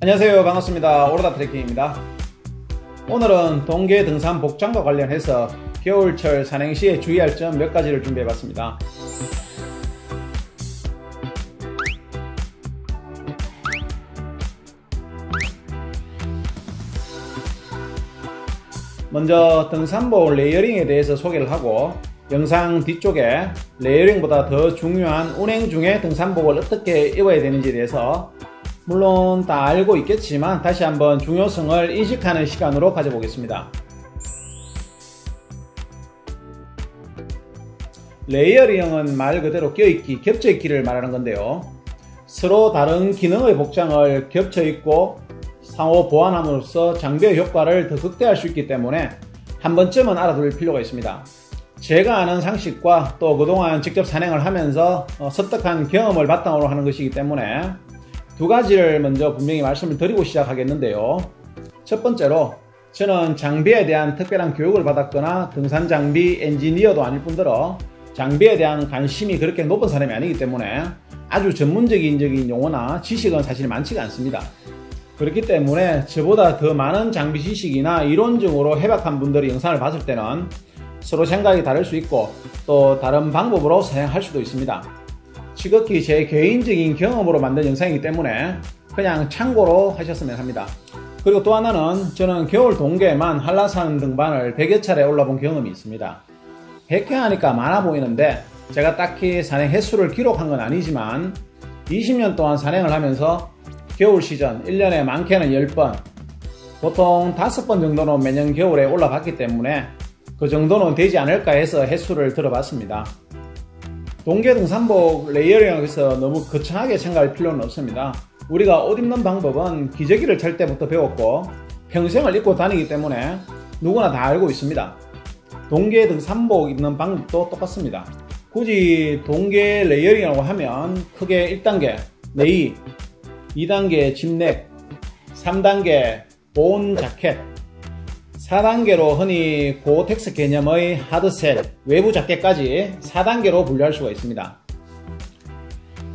안녕하세요, 반갑습니다. 오로다 트레킹입니다. 오늘은 동계 등산 복장과 관련해서 겨울철 산행 시에 주의할 점 몇 가지를 준비해 봤습니다. 먼저 등산복 레이어링에 대해서 소개를 하고, 영상 뒤쪽에 레이어링보다 더 중요한 운행 중에 등산복을 어떻게 입어야 되는지에 대해서 물론 다 알고 있겠지만 다시 한번 중요성을 인식하는 시간으로 가져보겠습니다. 레이어링은 말 그대로 껴입기, 겹쳐입기를 말하는 건데요. 서로 다른 기능의 복장을 겹쳐입고 상호 보완함으로써 장비의 효과를 더 극대화할 수 있기 때문에 한 번쯤은 알아둘 필요가 있습니다. 제가 아는 상식과 또 그동안 직접 산행을 하면서 습득한 경험을 바탕으로 하는 것이기 때문에 두 가지를 먼저 분명히 말씀을 드리고 시작하겠는데요. 첫 번째로, 저는 장비에 대한 특별한 교육을 받았거나 등산 장비 엔지니어도 아닐 뿐더러 장비에 대한 관심이 그렇게 높은 사람이 아니기 때문에 아주 전문적인 용어나 지식은 사실 많지가 않습니다. 그렇기 때문에 저보다 더 많은 장비 지식이나 이론적으로 해박한 분들이 영상을 봤을 때는 서로 생각이 다를 수 있고 또 다른 방법으로 사용할 수도 있습니다. 지극히 제 개인적인 경험으로 만든 영상이기 때문에 그냥 참고로 하셨으면 합니다. 그리고 또 하나는, 저는 겨울 동계에만 한라산 등반을 100여 차례 올라본 경험이 있습니다. 100회 하니까 많아 보이는데 제가 딱히 산행 횟수를 기록한 건 아니지만 20년 동안 산행을 하면서 겨울 시즌 1년에 많게는 10번, 보통 5번 정도는 매년 겨울에 올라봤기 때문에 그 정도는 되지 않을까 해서 횟수를 들어봤습니다. 동계 등산복 레이어링에서 너무 거창하게 생각할 필요는 없습니다. 우리가 옷 입는 방법은 기저귀를 찰 때부터 배웠고 평생을 입고 다니기 때문에 누구나 다 알고 있습니다. 동계 등산복 입는 방법도 똑같습니다. 굳이 동계 레이어링이라고 하면 크게 1단계 네이, 2단계 짚넥, 3단계 보온 자켓, 4단계로 흔히 고텍스 개념의 하드셀, 외부 자켓까지 4단계로 분류할 수가 있습니다.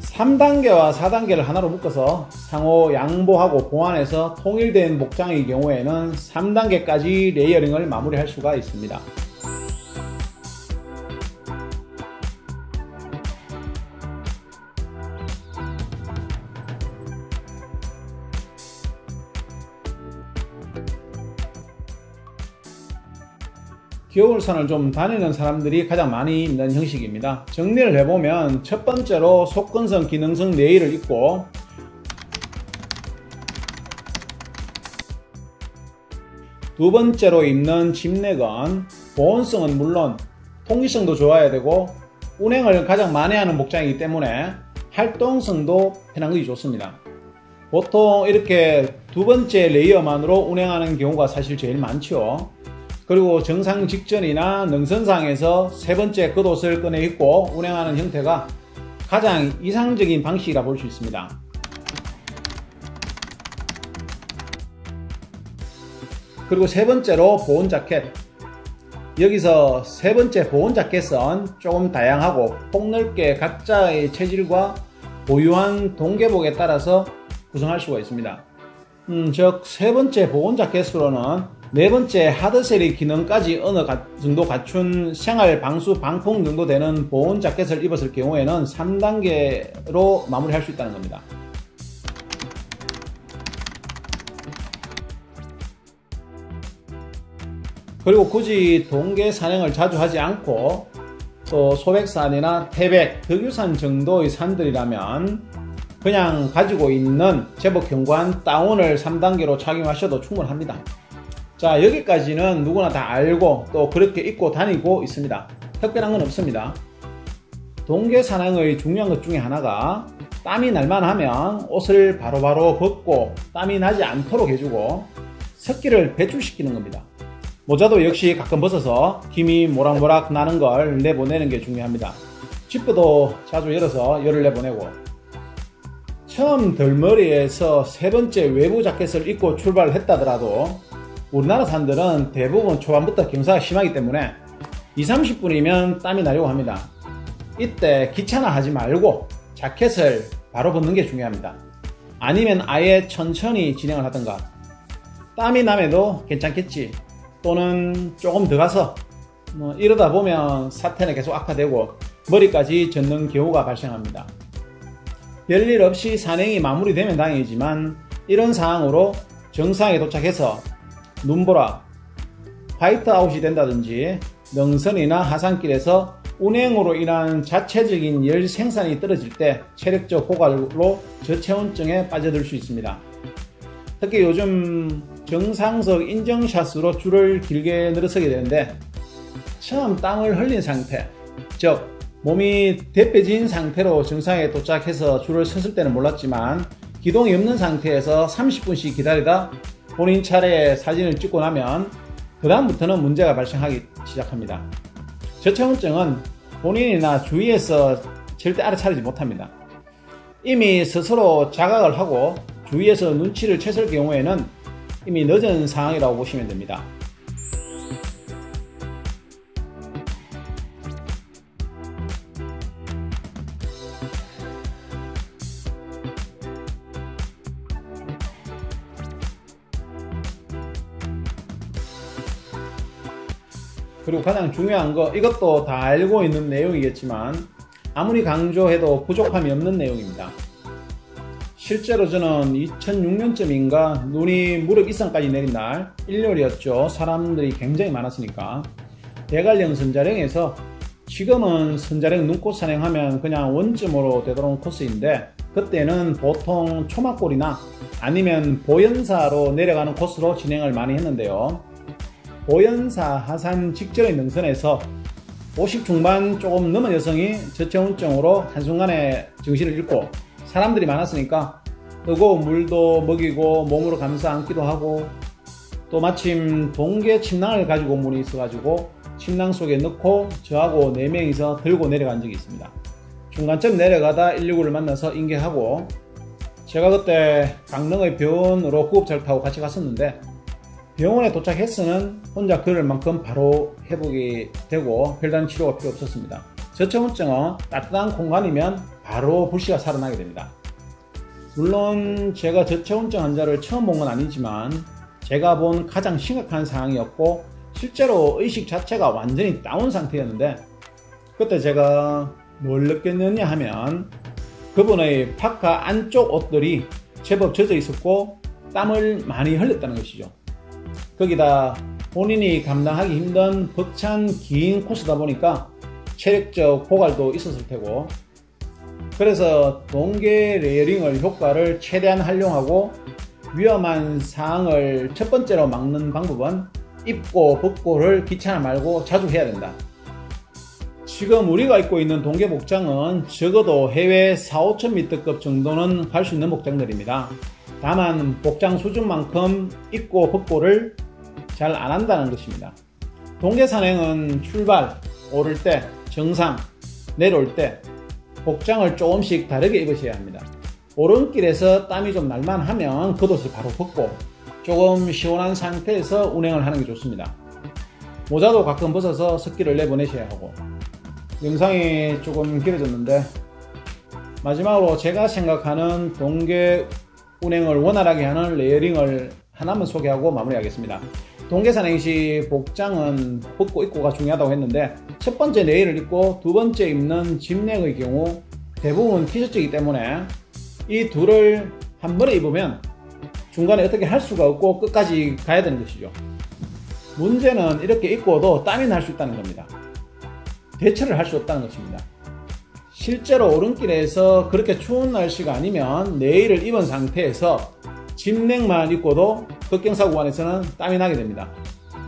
3단계와 4단계를 하나로 묶어서 상호 양보하고 보완해서 통일된 복장의 경우에는 3단계까지 레이어링을 마무리할 수가 있습니다. 겨울산을 좀 다니는 사람들이 가장 많이 입는 형식입니다. 정리를 해보면, 첫 번째로 속건성 기능성 네일을 입고, 두 번째로 입는 짚넥은 보온성은 물론 통기성도 좋아야 되고 운행을 가장 많이 하는 복장이기 때문에 활동성도 편한 것이 좋습니다. 보통 이렇게 두 번째 레이어만으로 운행하는 경우가 사실 제일 많죠. 그리고 정상 직전이나 능선상에서 세 번째 겉옷을 꺼내 입고 운행하는 형태가 가장 이상적인 방식이라 볼 수 있습니다. 그리고 세 번째로 보온 자켓. 여기서 세 번째 보온 자켓은 조금 다양하고 폭넓게 각자의 체질과 보유한 동계복에 따라서 구성할 수가 있습니다. 즉 세 번째 보온 자켓으로는 네 번째 하드셀의 기능까지 어느 정도 갖춘 생활 방수 방풍 정도 되는 보온 자켓을 입었을 경우에는 3단계로 마무리할 수 있다는 겁니다. 그리고 굳이 동계 산행을 자주 하지 않고 또 소백산이나 태백, 덕유산 정도의 산들이라면 그냥 가지고 있는 제법 견고한 다운을 3단계로 착용하셔도 충분합니다. 자, 여기까지는 누구나 다 알고 또 그렇게 입고 다니고 있습니다. 특별한 건 없습니다. 동계 산행의 중요한 것 중에 하나가 땀이 날만 하면 옷을 바로바로 벗고 땀이 나지 않도록 해주고 습기를 배출시키는 겁니다. 모자도 역시 가끔 벗어서 김이 모락모락 나는 걸 내보내는 게 중요합니다. 지퍼도 자주 열어서 열을 내보내고, 처음 덜머리에서 세 번째 외부 자켓을 입고 출발을 했다더라도 우리나라 산들은 대부분 초반부터 경사가 심하기 때문에 20-30분이면 땀이 나려고 합니다. 이때 귀찮아 하지 말고 자켓을 바로 벗는 게 중요합니다. 아니면 아예 천천히 진행을 하든가, 땀이 남해도 괜찮겠지, 또는 조금 더 가서 이러다 보면 사태는 계속 악화되고 머리까지 젖는 경우가 발생합니다. 별일 없이 산행이 마무리되면 다행이지만 이런 상황으로 정상에 도착해서 눈보라, 화이트아웃이 된다든지 능선이나 하산길에서 운행으로 인한 자체적인 열 생산이 떨어질 때 체력적 고갈로 저체온증에 빠져들 수 있습니다. 특히 요즘 정상석 인증샷으로 줄을 길게 늘어서게 되는데, 처음 땀을 흘린 상태, 즉 몸이 대빼진 상태로 정상에 도착해서 줄을 섰을 때는 몰랐지만 기동이 없는 상태에서 30분씩 기다리다 본인 차례에 사진을 찍고 나면 그 다음부터는 문제가 발생하기 시작합니다. 저체온증은 본인이나 주위에서 절대 알아차리지 못합니다. 이미 스스로 자각을 하고 주위에서 눈치를 챘을 경우에는 이미 늦은 상황이라고 보시면 됩니다. 그리고 가장 중요한 거, 이것도 다 알고 있는 내용이겠지만 아무리 강조해도 부족함이 없는 내용입니다. 실제로 저는 2006년쯤인가 눈이 무릎 이상까지 내린 날, 일요일이었죠. 사람들이 굉장히 많았으니까 대관령 선자령에서, 지금은 선자령 눈꽃 산행하면 그냥 원점으로 되돌아온 코스인데 그때는 보통 초막골이나 아니면 보현사로 내려가는 코스로 진행을 많이 했는데요. 보현사 하산 직전의 능선에서 50 중반 조금 넘은 여성이 저체온증으로 한순간에 정신을 잃고, 사람들이 많았으니까 뜨거운 물도 먹이고 몸으로 감싸 안기도 하고, 또 마침 동계 침낭을 가지고 온 분이 있어가지고 침낭 속에 넣고 저하고 4명이서 들고 내려간 적이 있습니다. 중간쯤 내려가다 119를 만나서 인계하고, 제가 그때 강릉의 병원으로 구급차를 타고 같이 갔었는데 병원에 도착했으면 혼자 걸을 만큼 바로 회복이 되고 별다른 치료가 필요 없었습니다. 저체온증은 따뜻한 공간이면 바로 불씨가 살아나게 됩니다. 물론 제가 저체온증 환자를 처음 본 건 아니지만 제가 본 가장 심각한 상황이었고, 실제로 의식 자체가 완전히 다운 상태였는데, 그때 제가 뭘 느꼈느냐 하면 그분의 파카 안쪽 옷들이 제법 젖어 있었고 땀을 많이 흘렸다는 것이죠. 거기다 본인이 감당하기 힘든 벅찬 긴 코스다 보니까 체력적 고갈도 있었을 테고, 그래서 동계 레이어링을 효과를 최대한 활용하고 위험한 상황을 첫 번째로 막는 방법은 입고 벗고를 귀찮아 말고 자주 해야 된다. 지금 우리가 입고 있는 동계 복장은 적어도 해외 4-5,000m급 정도는 갈 수 있는 복장들입니다. 다만 복장 수준만큼 입고 벗고를 잘 안 한다는 것입니다. 동계 산행은 출발, 오를 때, 정상, 내려올 때 복장을 조금씩 다르게 입으셔야 합니다. 오른길에서 땀이 좀 날만 하면 겉옷을 바로 벗고 조금 시원한 상태에서 운행을 하는 게 좋습니다. 모자도 가끔 벗어서 습기를 내보내셔야 하고. 영상이 조금 길어졌는데 마지막으로 제가 생각하는 동계 운행을 원활하게 하는 레이어링을 하나만 소개하고 마무리하겠습니다. 동계 산행 시 복장은 벗고 입고가 중요하다고 했는데, 첫 번째 레이를 입고 두 번째 입는 짐넥의 경우 대부분 티셔츠이기 때문에 이 둘을 한 번에 입으면 중간에 어떻게 할 수가 없고 끝까지 가야 되는 것이죠. 문제는 이렇게 입고도 땀이 날 수 있다는 겁니다. 대처를 할 수 없다는 것입니다. 실제로 오른길에서 그렇게 추운 날씨가 아니면 레이를 입은 상태에서 짐넥만 입고도 급경사 구간에서는 땀이 나게 됩니다.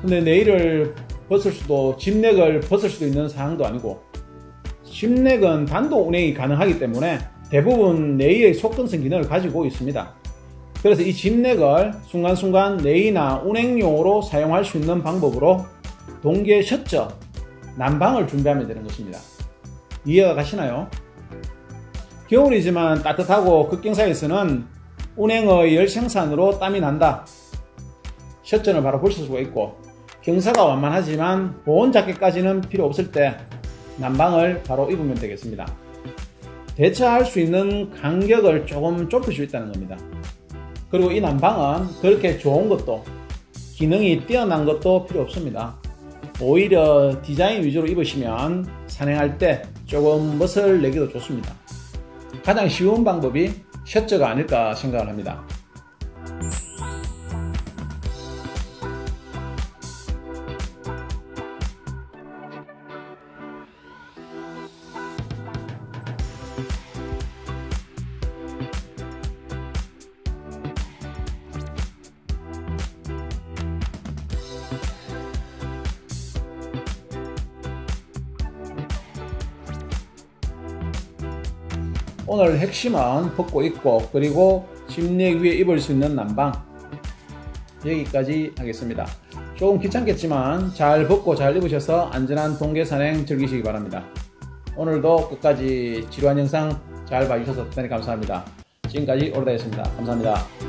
근데 레이를 벗을 수도, 짐넥을 벗을 수도 있는 상황도 아니고, 짐넥은 단독 운행이 가능하기 때문에 대부분 레이의 속건성 기능을 가지고 있습니다. 그래서 이 짐넥을 순간순간 레이나 운행용으로 사용할 수 있는 방법으로 동계 셔츠, 난방을 준비하면 되는 것입니다. 이해가 가시나요? 겨울이지만 따뜻하고 급경사에서는 운행의 열 생산으로 땀이 난다. 셔츠는 바로 벗을 수가 있고, 경사가 완만하지만 보온 자켓까지는 필요 없을 때 난방을 바로 입으면 되겠습니다. 대처할 수 있는 간격을 조금 좁힐 수 있다는 겁니다. 그리고 이 난방은 그렇게 좋은 것도 기능이 뛰어난 것도 필요 없습니다. 오히려 디자인 위주로 입으시면 산행할 때 조금 멋을 내기도 좋습니다. 가장 쉬운 방법이 셔츠가 아닐까 생각을 합니다. 오늘 핵심은 벗고 입고 그리고 침례 위에 입을 수 있는 난방 여기까지 하겠습니다. 조금 귀찮겠지만 잘 벗고 잘 입으셔서 안전한 동계 산행 즐기시기 바랍니다. 오늘도 끝까지 지루한 영상 잘 봐주셔서 대단히 감사합니다. 지금까지 오르다였습니다. 감사합니다.